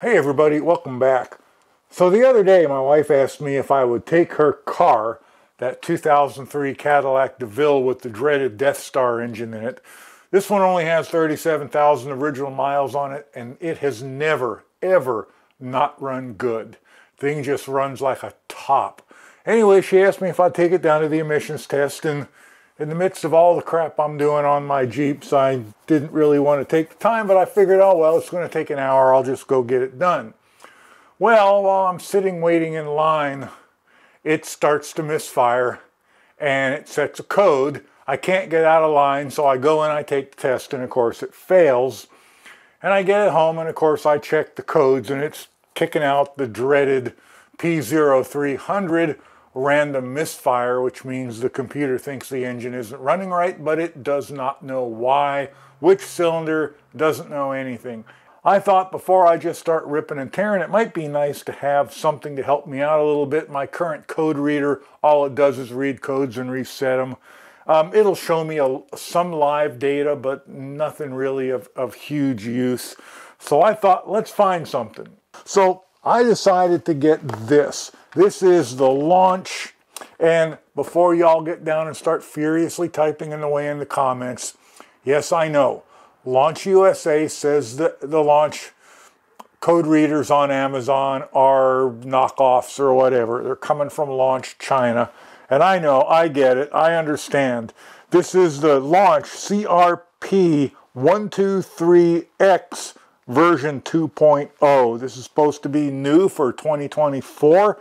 Hey everybody, welcome back. So the other day my wife asked me if I would take her car, that 2003 Cadillac Deville with the dreaded Death Star engine in it. This one only has 37,000 original miles on it, and it has never, ever not run good. Thing just runs like a top. Anyway, she asked me if I'd take it down to the emissions test, and in the midst of all the crap I'm doing on my Jeeps, I didn't really want to take the time, but I figured, oh well, it's going to take an hour, I'll just go get it done. Well, while I'm sitting waiting in line, it starts to misfire, and it sets a code. I can't get out of line, so I go and I take the test, and of course it fails. And I get it home, and of course I check the codes, and it's kicking out the dreaded P0300 random misfire, which means the computer thinks the engine isn't running right, but it does not know why, which cylinder, doesn't know anything. I thought before I just start ripping and tearing, it might be nice to have something to help me out a little bit. My current code reader, all it does is read codes and reset them. It'll show me some live data, but nothing really of huge use. So I thought, let's find something. So I decided to get this. This is the Launch, and before y'all get down and start furiously typing in the comments, yes, I know, Launch USA says that the Launch code readers on Amazon are knockoffs or whatever. They're coming from Launch China, and I know, I get it, I understand. This is the Launch CRP123X version 2.0. This is supposed to be new for 2024.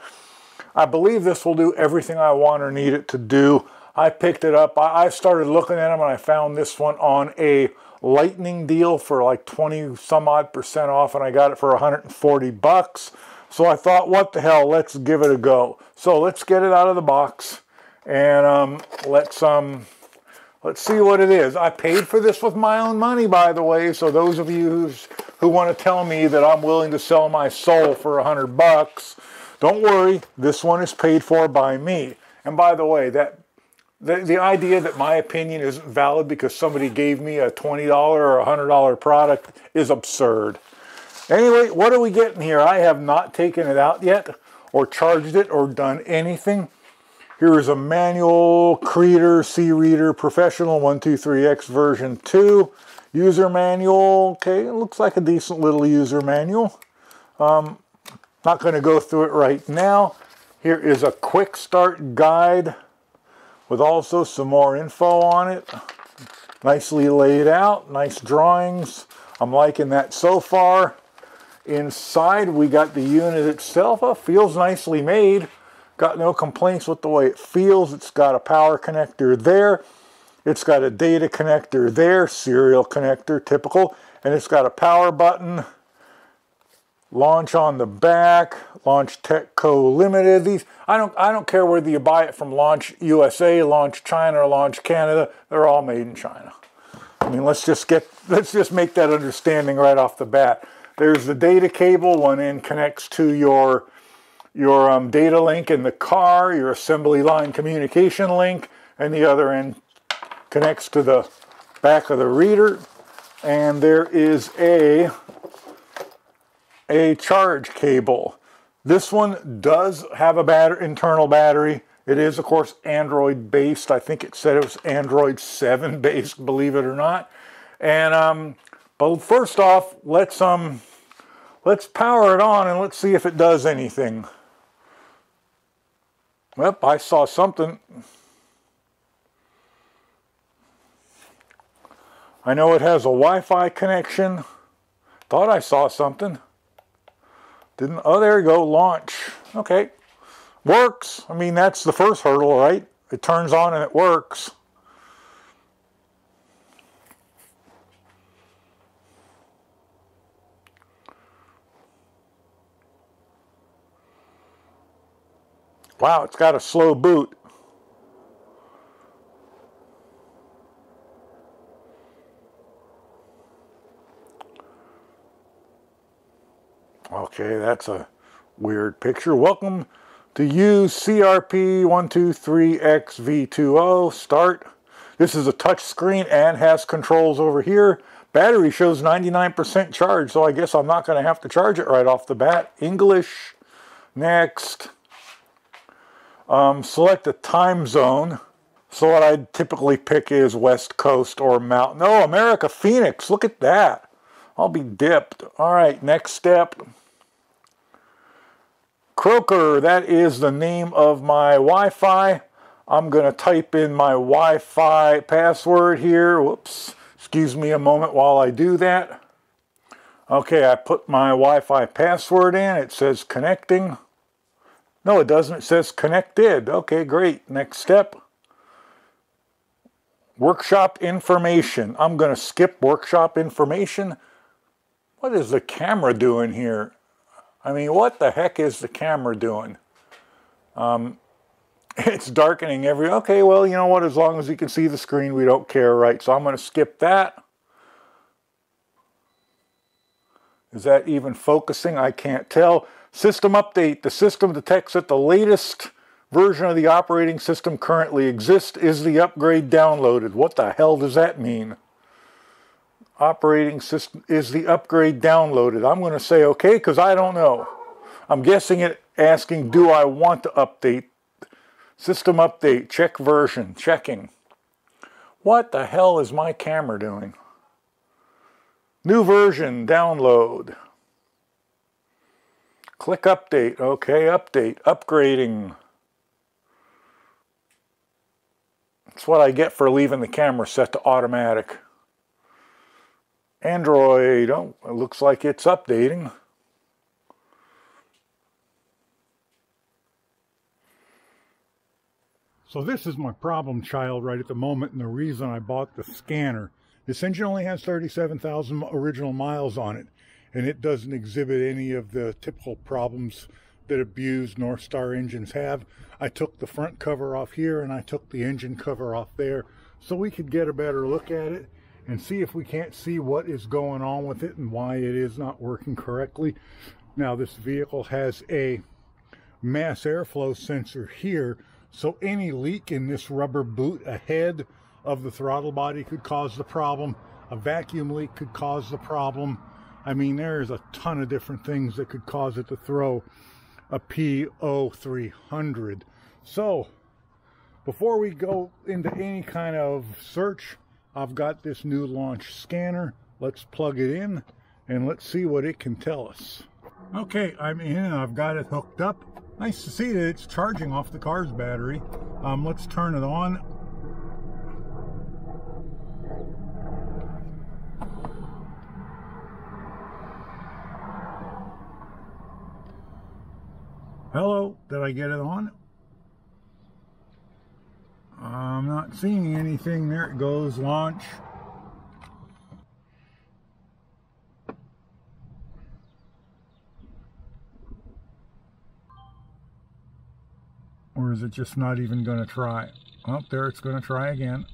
I believe this will do everything I want or need it to do. I picked it up. I started looking at them, and I found this one on a lightning deal for like 20 some odd % off, and I got it for 140 bucks. So I thought, what the hell, let's give it a go. So let's get it out of the box, and let's see what it is. I paid for this with my own money, by the way, so those of you who want to tell me that I'm willing to sell my soul for 100 bucks, don't worry, this one is paid for by me. And by the way, the idea that my opinion isn't valid because somebody gave me a $20 or $100 product is absurd. Anyway, what are we getting here? I have not taken it out yet, or charged it, or done anything. Here is a manual, Creator, C-Reader, Professional 123X version 2. User manual, okay, it looks like a decent little user manual. Not going to go through it right now. Here is a quick start guide with also some more info on it. Nicely laid out, nice drawings. I'm liking that so far. Inside we got the unit itself. Feels nicely made. Got no complaints with the way it feels. It's got a power connector there. It's got a data connector there, serial connector, typical. And it's got a power button. Launch on the back, Launch Tech Co. Limited. These I don't care whether you buy it from Launch USA, Launch China, or Launch Canada. They're all made in China. I mean, let's just make that understanding right off the bat. There's the data cable. One end connects to your data link in the car, your assembly line communication link, and the other end connects to the back of the reader. And there is a charge cable. This one does have a internal battery. It is, of course, Android based. I think it said it was Android 7 based, believe it or not. And but first off, let's power it on and let's see if it does anything. Well, I saw something. I know it has a Wi-Fi connection. Thought I saw something. Didn't. Oh, there you go. Launch. Okay. Works. I mean, that's the first hurdle, right? It turns on and it works. Wow, it's got a slow boot. Okay, that's a weird picture. Welcome to use CRP123X V2O. Start. This is a touch screen and has controls over here. Battery shows 99% charge, so I guess I'm not going to have to charge it right off the bat. English. Next. Select a time zone. So what I'd typically pick is West Coast or Mountain. Oh, America, Phoenix. Look at that. I'll be dipped. All right, next step. Croker, that is the name of my Wi-Fi. I'm going to type in my Wi-Fi password here. Whoops. Excuse me a moment while I do that. Okay, I put my Wi-Fi password in. It says connecting. No, it doesn't. It says connected. Okay, great. Next step. Workshop information. I'm going to skip workshop information. What is the camera doing here? I mean, what the heck is the camera doing? It's darkening every... Okay, well, you know what? As long as you can see the screen, we don't care, right? So I'm going to skip that. Is that even focusing? I can't tell. System update. The system detects that the latest version of the operating system currently exists. Is the upgrade downloaded? What the hell does that mean? Operating system, is the upgrade downloaded? I'm going to say okay, because I don't know. I'm guessing it asking, do I want to update? System update, check version, checking. What the hell is my camera doing? New version, download. Click update, okay, update, upgrading. That's what I get for leaving the camera set to automatic. Android, oh, it looks like it's updating. So this is my problem child right at the moment, and the reason I bought the scanner. This engine only has 37,000 original miles on it, and it doesn't exhibit any of the typical problems that abused North Star engines have. I took the front cover off here, and I took the engine cover off there, so we could get a better look at it and see if we can't see what is going on with it and why it is not working correctly. Now, this vehicle has a mass airflow sensor here, so any leak in this rubber boot ahead of the throttle body could cause the problem. A vacuum leak could cause the problem. I mean, there's a ton of different things that could cause it to throw a P0300. So, before we go into any kind of search, I've got this new launch scanner. Let's plug it in and let's see what it can tell us. Okay, I'm in and I've got it hooked up. Nice to see that it's charging off the car's battery. Let's turn it on. Hello, did I get it on? I'm not seeing anything. There it goes, launch. Or is it just not even going to try? Oh, there, it's going to try again.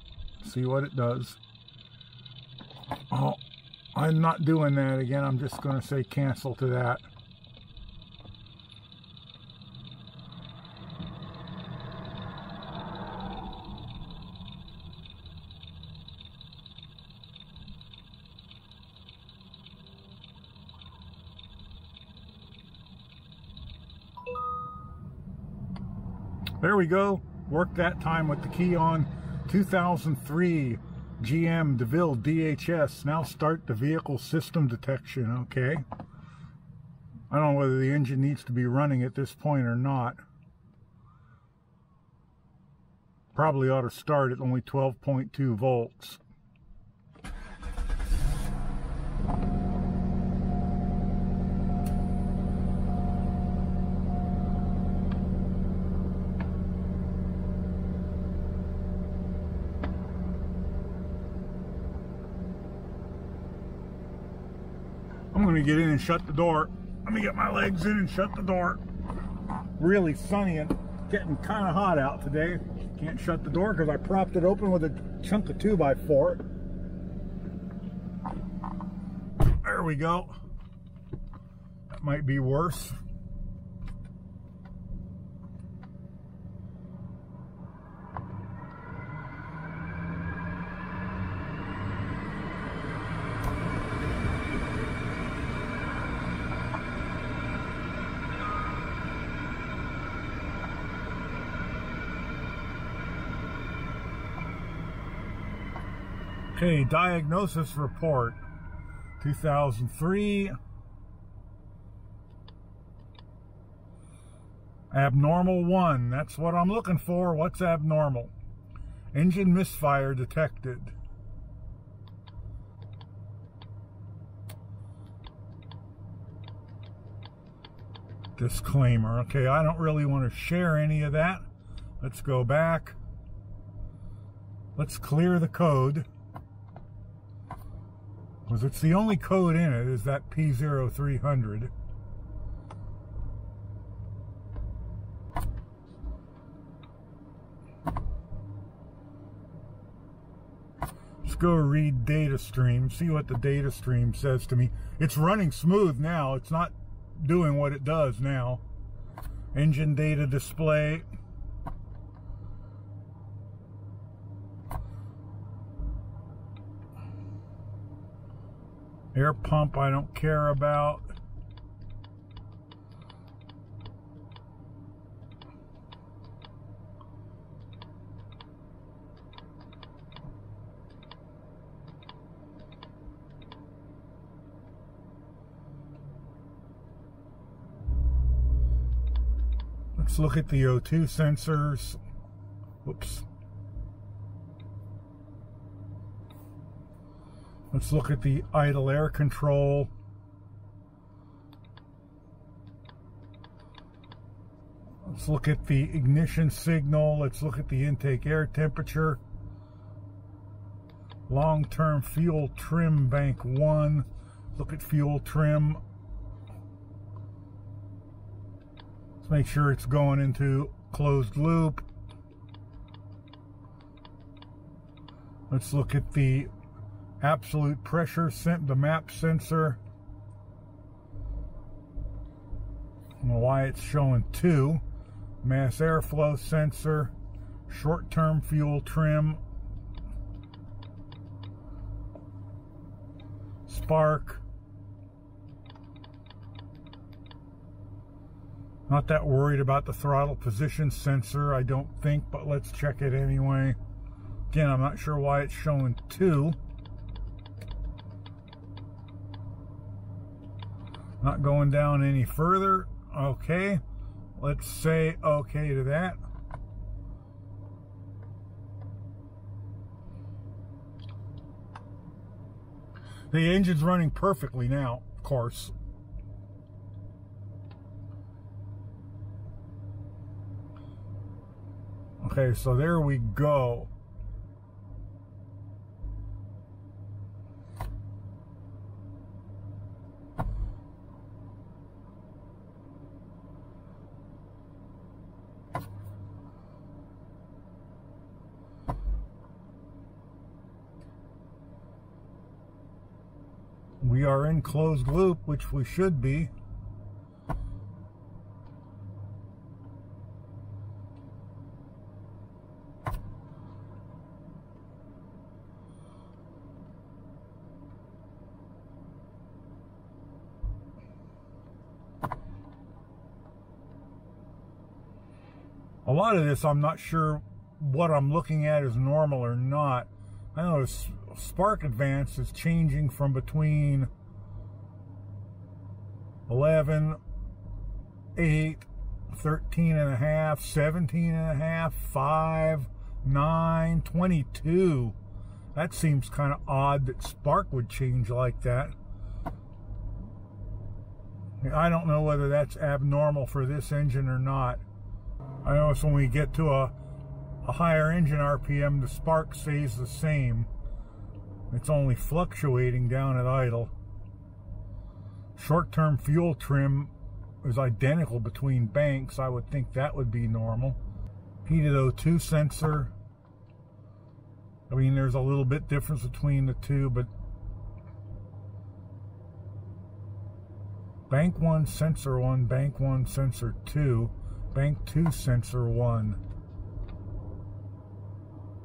See what it does. Oh, I'm not doing that again. I'm just going to say cancel to that. There we go. Worked that time with the key on. 2003 GM DeVille DHS. Now start the vehicle system detection. Okay. I don't know whether the engine needs to be running at this point or not. Probably ought to start at only 12.2 volts. I'm going to get in and shut the door. Let me get my legs in and shut the door. Really sunny and getting kind of hot out today. Can't shut the door because I propped it open with a chunk of 2x4. There we go. That might be worse. Okay, diagnosis report 2003. Abnormal 1. That's what I'm looking for. What's abnormal? Engine misfire detected. Disclaimer. Okay, I don't really want to share any of that. Let's go back. Let's clear the code, because it's the only code in it is that P0300. Let's go read data stream, see what the data stream says to me. It's running smooth now. It's not doing what it does now. Engine data display. Air pump I don't care about. Let's look at the O2 sensors. Whoops. Let's look at the idle air control. Let's look at the ignition signal. Let's look at the intake air temperature. Long-term fuel trim bank 1. Look at fuel trim. Let's make sure it's going into closed loop. Let's look at the absolute pressure, the map sensor. I don't know why it's showing 2. Mass airflow sensor, short-term fuel trim, spark. Not that worried about the throttle position sensor, I don't think, but let's check it anyway. Again, I'm not sure why it's showing 2. Not going down any further. Okay. Let's say okay to that. The engine's running perfectly now, of course. Okay, so there we go. We are in closed loop, which we should be. A lot of this, I'm not sure what I'm looking at is normal or not. I notice spark advance is changing from between 11, 8, 13 and a half, 17 and a half, 5, 9, 22. That seems kind of odd that spark would change like that. I don't know whether that's abnormal for this engine or not. I notice when we get to a higher engine RPM, the spark stays the same. It's only fluctuating down at idle. Short-term fuel trim is identical between banks. I would think that would be normal. Heated O2 sensor. I mean, there's a little bit difference between the two, but bank 1, sensor 1, bank 1, sensor 2, bank 2, sensor 1.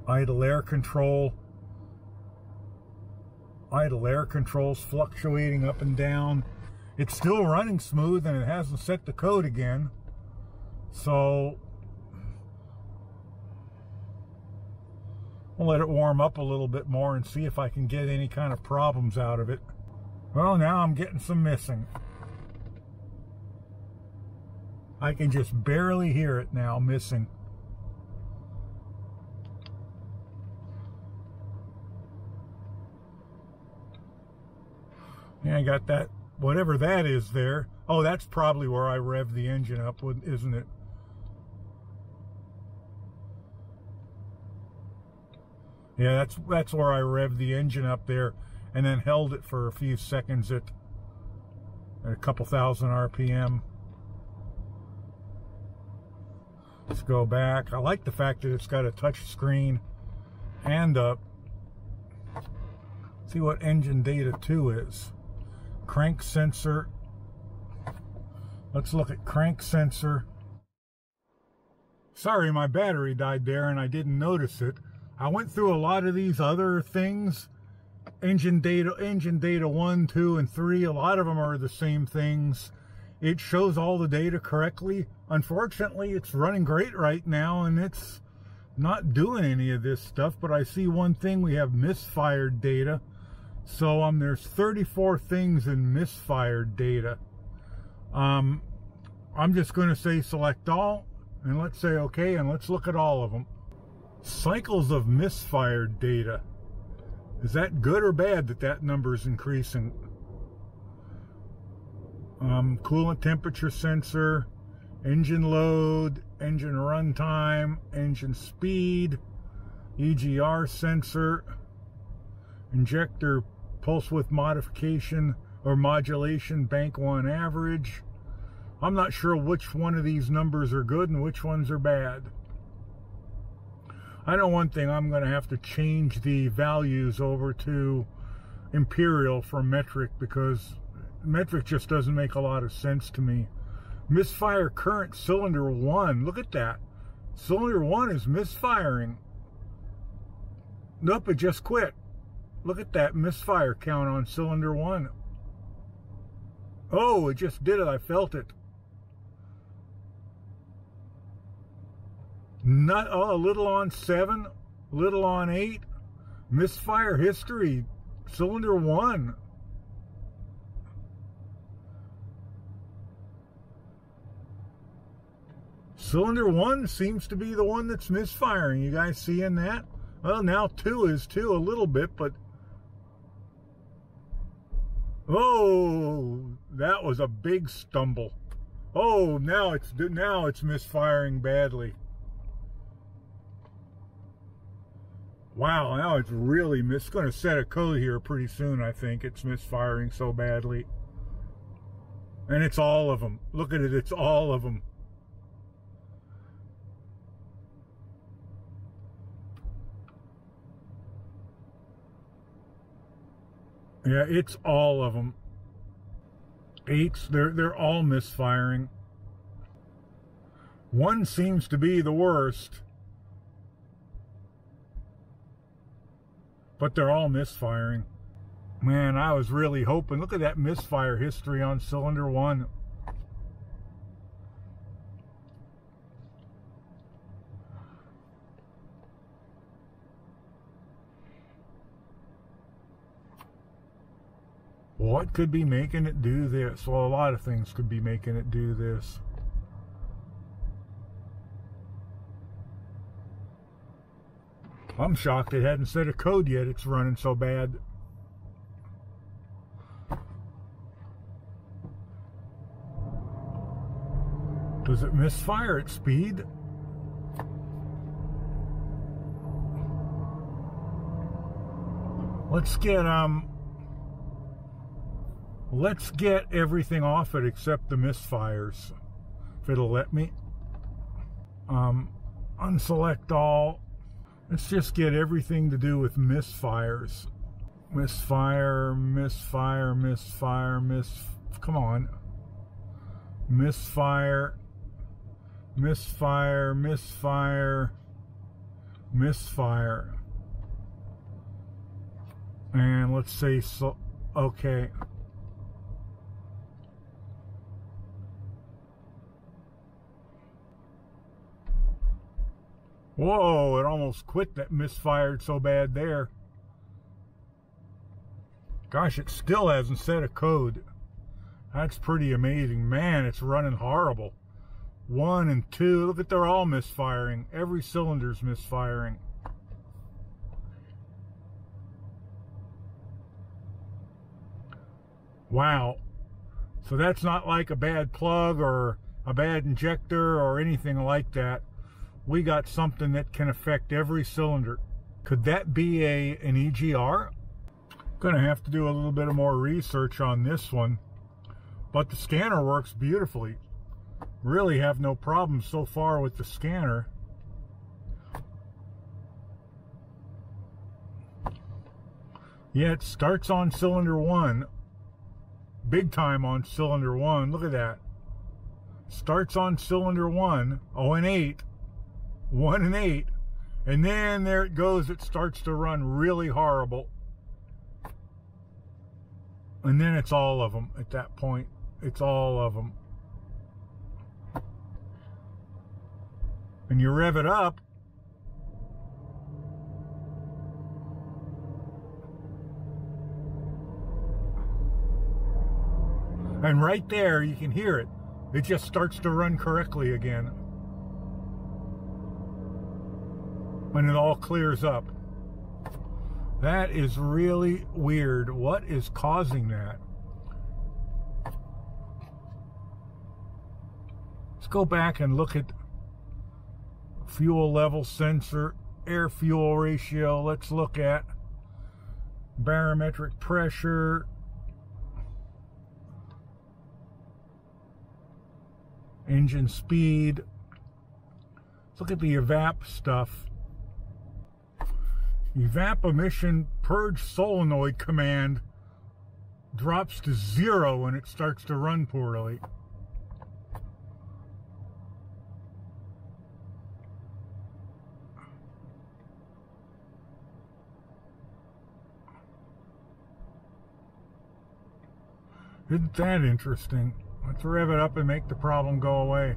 Idle air control. Idle air control's fluctuating up and down. It's still running smooth and it hasn't set the code again. So I'll let it warm up a little bit more and see if I can get any kind of problems out of it. Well, now I'm getting some missing. I can just barely hear it now, missing. Yeah, I got that, whatever that is there. Oh, that's probably where I revved the engine up, isn't it? Yeah, that's where I revved the engine up there and then held it for a few seconds at a couple thousand RPM. Let's go back. I like the fact that it's got a touch screen and see what engine data 2 is. Crank sensor. Let's look at crank sensor. Sorry, my battery died there and I didn't notice it. I went through a lot of these other things. Engine data 1, 2, and 3. A lot of them are the same things. It shows all the data correctly. Unfortunately, it's running great right now and it's not doing any of this stuff. But I see one thing, we have misfired data. So there's 34 things in misfired data. I'm just going to say select all and let's say okay, and let's look at all of them. Cycles of misfired data. Is that good or bad that that number is increasing? Coolant temperature sensor, engine load, engine runtime, engine speed, EGR sensor, injector pulse width modification or modulation, bank 1 average. I'm not sure which one of these numbers are good and which ones are bad. I know one thing, I'm going to have to change the values over to imperial from metric because metric just doesn't make a lot of sense to me. Misfire current cylinder 1. Look at that. Cylinder 1 is misfiring. Nope, it just quit. Look at that misfire count on cylinder 1. Oh, it just did it. I felt it. A little on 7, little on 8. Misfire history, cylinder 1. Cylinder 1 seems to be the one that's misfiring. You guys seeing that? Well, now 2 is too, a little bit, but... Oh, that was a big stumble. Oh, now it's misfiring badly. Wow, now it's really it's going to set a code here pretty soon, I think. It's misfiring so badly. And it's all of them. Look at it, it's all of them. Yeah, it's all of them. 8s, they're all misfiring. 1 seems to be the worst. But they're all misfiring. Man, I was really hoping. Look at that misfire history on cylinder 1. What could be making it do this? Well, a lot of things could be making it do this. I'm shocked it hadn't set a code yet. It's running so bad. Does it misfire at speed? Let's get everything off it except the misfires. If it'll let me. Unselect all. Let's just get everything to do with misfires. Misfire, misfire, misfire, come on. Misfire, misfire, misfire, misfire. And let's say, okay. Whoa, it almost quit. That misfired so bad there. Gosh, it still hasn't set a code. That's pretty amazing. Man, it's running horrible. 1 and 2, look at, they're all misfiring. Every cylinder's misfiring. Wow. So that's not like a bad plug or a bad injector or anything like that. We got something that can affect every cylinder. Could that be an EGR? Gonna have to do a little bit of more research on this one. But the scanner works beautifully. Really have no problems so far with the scanner. Yeah, it starts on cylinder 1. Big time on cylinder 1. Look at that. Starts on cylinder 1. 0 and 8. 1 and 8. And then there it goes. It starts to run really horrible. And then it's all of them at that point. It's all of them. And you rev it up. And right there, you can hear it. It just starts to run correctly again. When it all clears up. That is really weird. What is causing that? Let's go back and look at fuel level sensor, air fuel ratio. Let's look at barometric pressure, engine speed. Let's look at the evap stuff. Evap emission purge solenoid command drops to 0 when it starts to run poorly. Isn't that interesting? Let's rev it up and make the problem go away.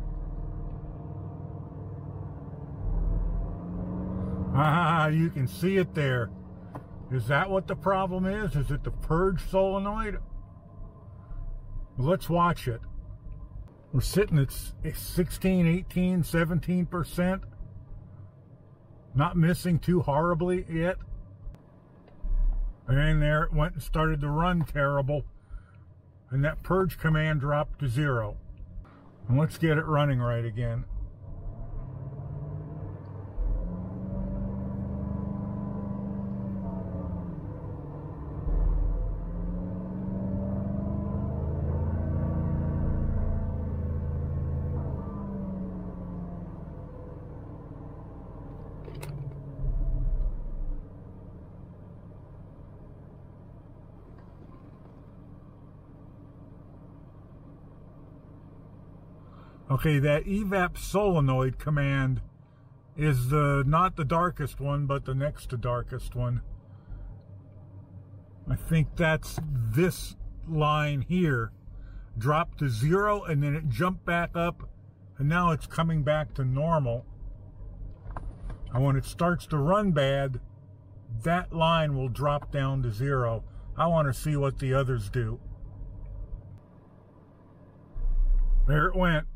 Ah, you can see it there. Is that what the problem is? Is it the purge solenoid? Well, let's watch it. We're sitting at 16, 18, 17%. Not missing too horribly yet. And there it went and started to run terrible. And that purge command dropped to 0. And let's get it running right again. Okay, that evap solenoid command is not the darkest one, but the next to darkest one. I think that's this line here. Dropped to 0 and then it jumped back up and now it's coming back to normal. And when it starts to run bad, that line will drop down to 0. I want to see what the others do. There it went.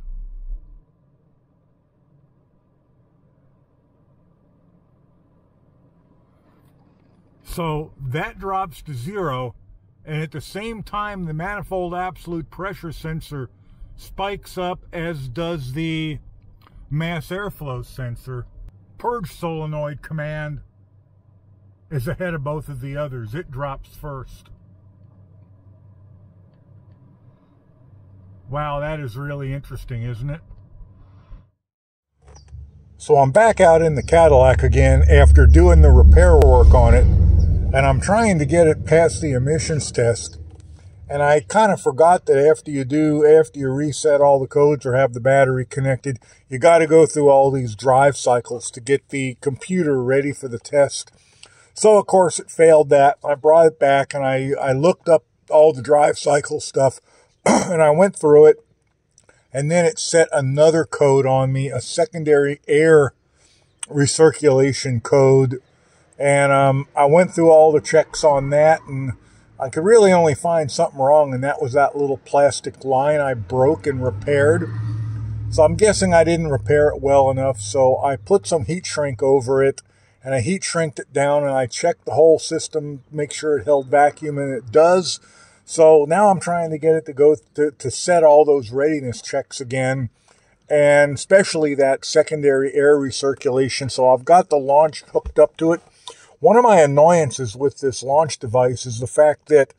So that drops to 0, and at the same time the manifold absolute pressure sensor spikes up, as does the mass airflow sensor. Purge solenoid command is ahead of both of the others. It drops first. Wow, that is really interesting, isn't it? So I'm back out in the Cadillac again after doing the repair work on it. And I'm trying to get it past the emissions test. And I kind of forgot that after you reset all the codes or have the battery connected, you got to go through all these drive cycles to get the computer ready for the test. So, of course, it failed that. I brought it back and I looked up all the drive cycle stuff and I went through it. And then it set another code on me, a secondary air recirculation code. And I went through all the checks on that, and I could really only find something wrong, and that was that little plastic line I broke and repaired. So I'm guessing I didn't repair it well enough, so I put some heat shrink over it, and I heat shrinked it down, and I checked the whole system, make sure it held vacuum, and it does. So now I'm trying to get it to go to set all those readiness checks again, and especially that secondary air recirculation. So I've got the launch hooked up to it. One of my annoyances with this launch device is the fact that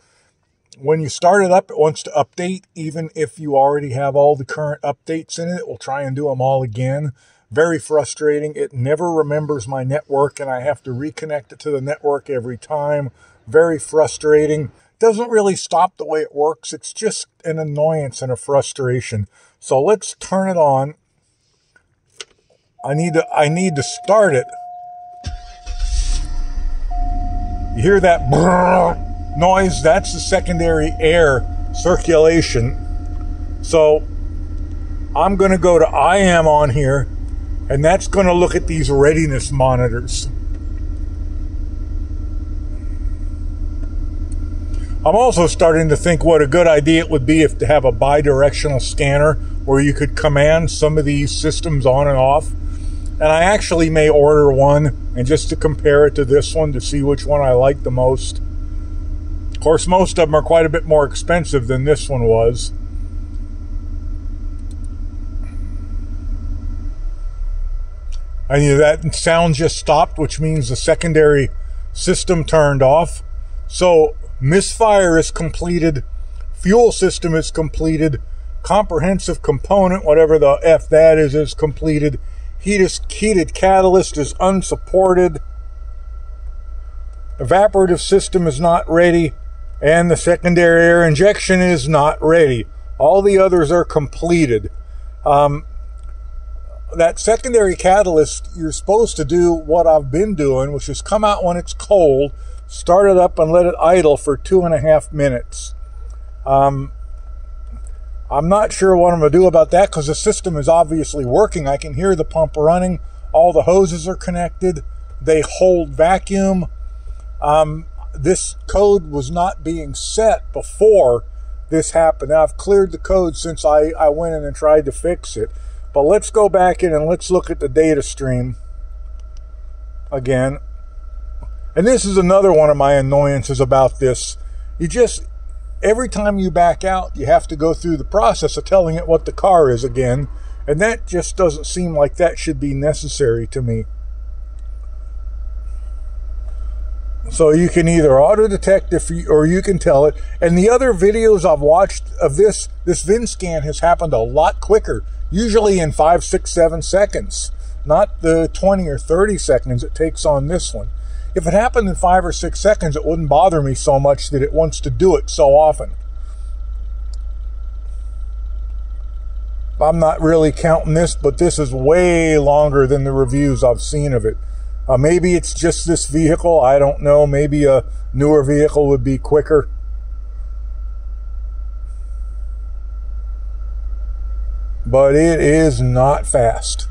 when you start it up, it wants to update. Even if you already have all the current updates in it, it will try and do them all again. Very frustrating. It never remembers my network, and I have to reconnect it to the network every time. Very frustrating. Doesn't really stop the way it works. It's just an annoyance and a frustration. So let's turn it on. I need to start it. You hear that brrr noise? That's the secondary air circulation. So I'm going to go to IM on here, and that's going to look at these readiness monitors. I'm also starting to think what a good idea it would be if to have a bi-directional scanner where you could command some of these systems on and off. And I actually may order one, and just to compare it to this one to see which one I like the most. Of course, most of them are quite a bit more expensive than this one was. And that sound just stopped, which means the secondary system turned off. So misfire is completed, fuel system is completed, comprehensive component, whatever the F that is completed. Heated catalyst is unsupported. Evaporative system is not ready, and the secondary air injection is not ready. All the others are completed. That secondary catalyst, you're supposed to do what I've been doing, which is come out when it's cold, start it up and let it idle for 2.5 minutes. I'm not sure what I'm going to do about that because the system is obviously working. I can hear the pump running. All the hoses are connected. They hold vacuum. This code was not being set before this happened. Now, I've cleared the code since I went in and tried to fix it. But let's go back in and let's look at the data stream again. And this is another one of my annoyances about this. Every time you back out, you have to go through the process of telling it what the car is again. And that just doesn't seem like that should be necessary to me. So you can either auto detect or you can tell it. And the other videos I've watched of this VIN scan has happened a lot quicker. Usually in 5, 6, 7 seconds. Not the 20 or 30 seconds it takes on this one. If it happened in 5 or 6 seconds, it wouldn't bother me so much that it wants to do it so often. I'm not really counting this, but this is way longer than the reviews I've seen of it. Maybe it's just this vehicle. I don't know. Maybe a newer vehicle would be quicker. But it is not fast.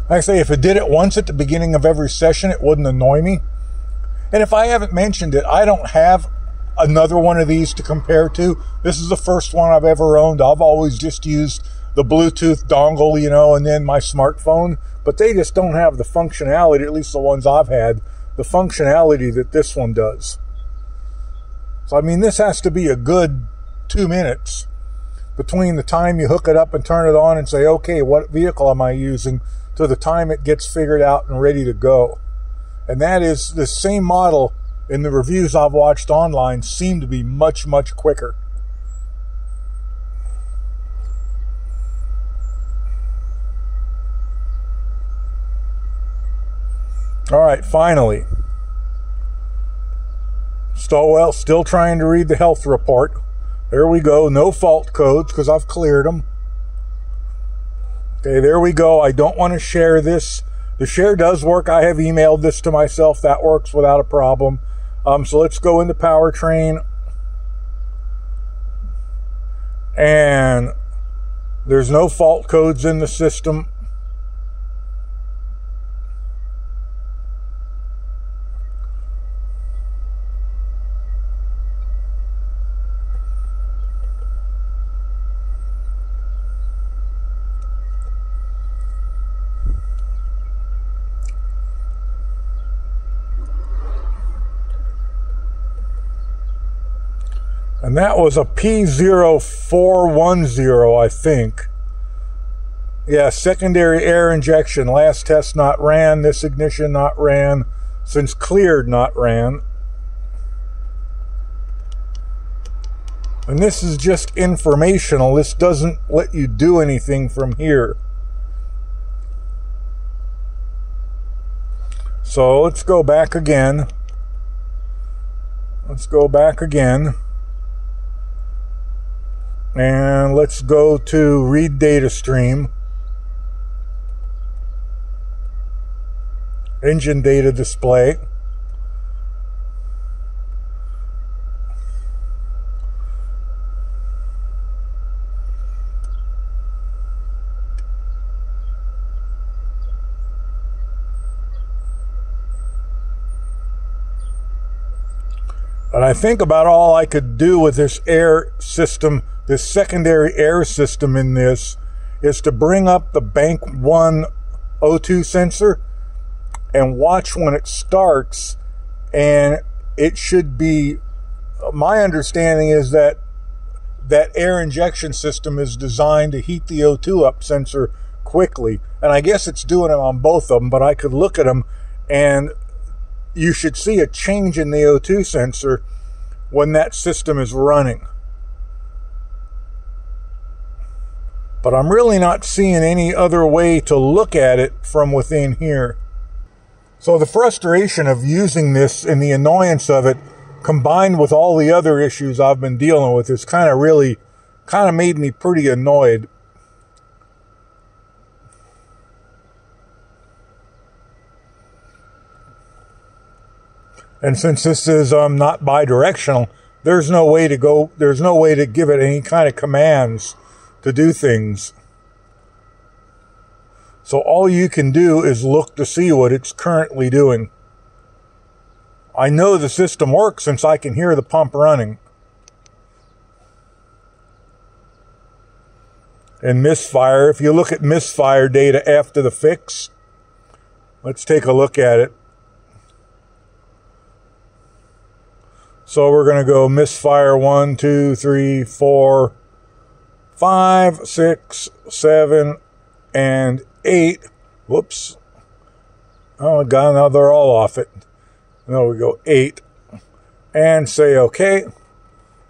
Like I say, if it did it once at the beginning of every session, it wouldn't annoy me. And if I haven't mentioned it, I don't have another one of these to compare to. This is the first one I've ever owned. I've always just used the Bluetooth dongle, and then my smartphone. But they just don't have the functionality, at least the ones I've had, the functionality that this one does. So, I mean, this has to be a good 2 minutes between the time you hook it up and turn it on and say, okay, what vehicle am I using, to the time it gets figured out and ready to go. And that is the same model in the reviews I've watched online seem to be much, much quicker. All right, finally. Stowell still trying to read the health report. There we go. No fault codes because I've cleared them. Okay, there we go. I don't want to share this. The share does work. I have emailed this to myself. That works without a problem. So let's go into powertrain. And there's no fault codes in the system. And that was a P0410, I think. Yeah, secondary air injection. Last test not ran. This ignition not ran. Since cleared not ran. And this is just informational. This doesn't let you do anything from here. So let's go back again. Let's go back again. And let's go to read data stream. Engine data display. And I think about all I could do with this air system, this secondary air system in this, is to bring up the bank 1 O2 sensor and watch when it starts. And it should be, my understanding is that that air injection system is designed to heat the O2 up sensor quickly. And I guess it's doing it on both of them, but I could look at them and you should see a change in the O2 sensor when that system is running. But I'm really not seeing any other way to look at it from within here. So the frustration of using this and the annoyance of it, combined with all the other issues I've been dealing with, is kind of made me pretty annoyed. And since this is not bidirectional, there's no way to go, there's no way to give it any kind of commands to do things. So all you can do is look to see what it's currently doing. I know the system works since I can hear the pump running. And misfire, if you look at misfire data after the fix, let's take a look at it. So we're going to go misfire 1, 2, 3, 4, 5, 6, 7, and 8. Whoops. Oh, God, now they're all off it. There we go, 8. And say OK.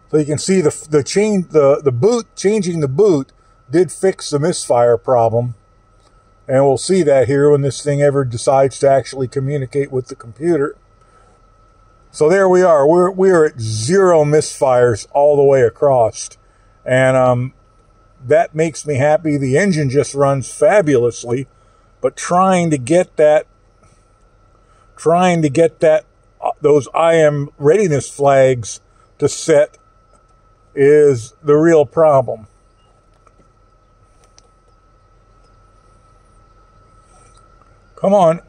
So you can see changing the boot did fix the misfire problem. And we'll see that here when this thing ever decides to actually communicate with the computer. So there we are. We're at 0 misfires all the way across. And that makes me happy. The engine just runs fabulously. But trying to get those IM readiness flags to set is the real problem. Come on.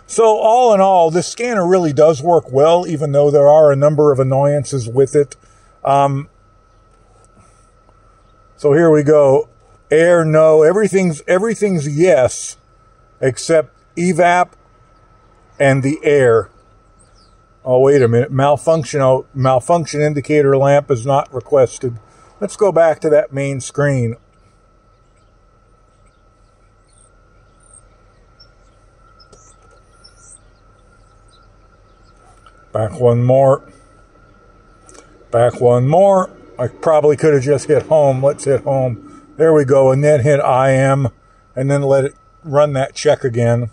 So all in all, this scanner really does work well, even though there are a number of annoyances with it. So here we go. Air, no. Everything's yes, except evap and the air. Oh, wait a minute. Malfunction indicator lamp is not requested. Let's go back to that main screen. Back one more. Back one more. I probably could have just hit home. Let's hit home. There we go. And then hit IM. And then let it run that check again.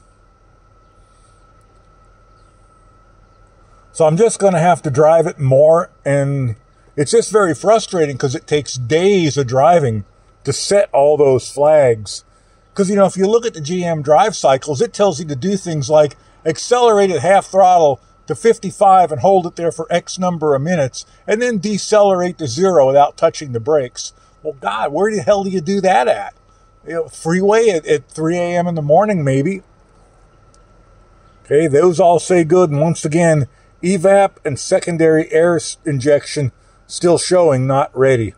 So I'm just going to have to drive it more. And it's just very frustrating because it takes days of driving to set all those flags. Because, you know, if you look at the GM drive cycles, it tells you to do things like accelerate at half throttle to 55 and hold it there for X number of minutes and then decelerate to 0 without touching the brakes. Well, God, where the hell do you do that at? You know, freeway at 3 a.m. in the morning, maybe. Okay, those all say good. And once again, evap and secondary air injection still showing not ready.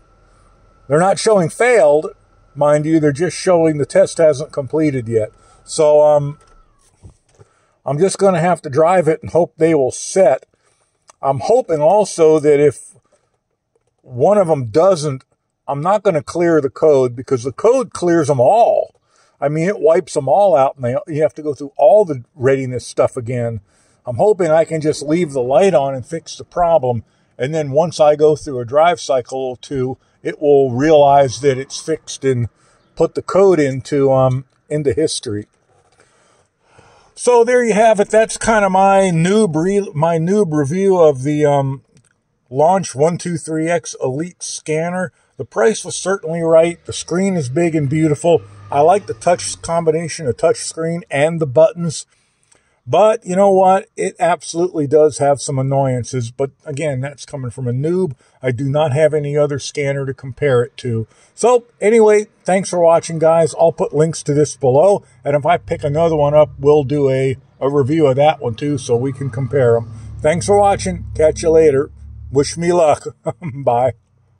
They're not showing failed, mind you. They're just showing the test hasn't completed yet. So I'm just going to have to drive it and hope they will set. I'm hoping also that if one of them doesn't, I'm not going to clear the code, because the code clears them all. I mean, it wipes them all out, and you have to go through all the readiness stuff again. I'm hoping I can just leave the light on and fix the problem, and then once I go through a drive cycle or two, it will realize that it's fixed and put the code into history. So there you have it. That's kind of my noob review of the Launch 123X Elite scanner. The price was certainly right. The screen is big and beautiful. I like the touch combination of touch screen and the buttons. But you know what? It absolutely does have some annoyances. But again, that's coming from a noob. I do not have any other scanner to compare it to. So anyway, thanks for watching, guys. I'll put links to this below. And if I pick another one up, we'll do a review of that one too, so we can compare them. Thanks for watching. Catch you later. Wish me luck. Bye.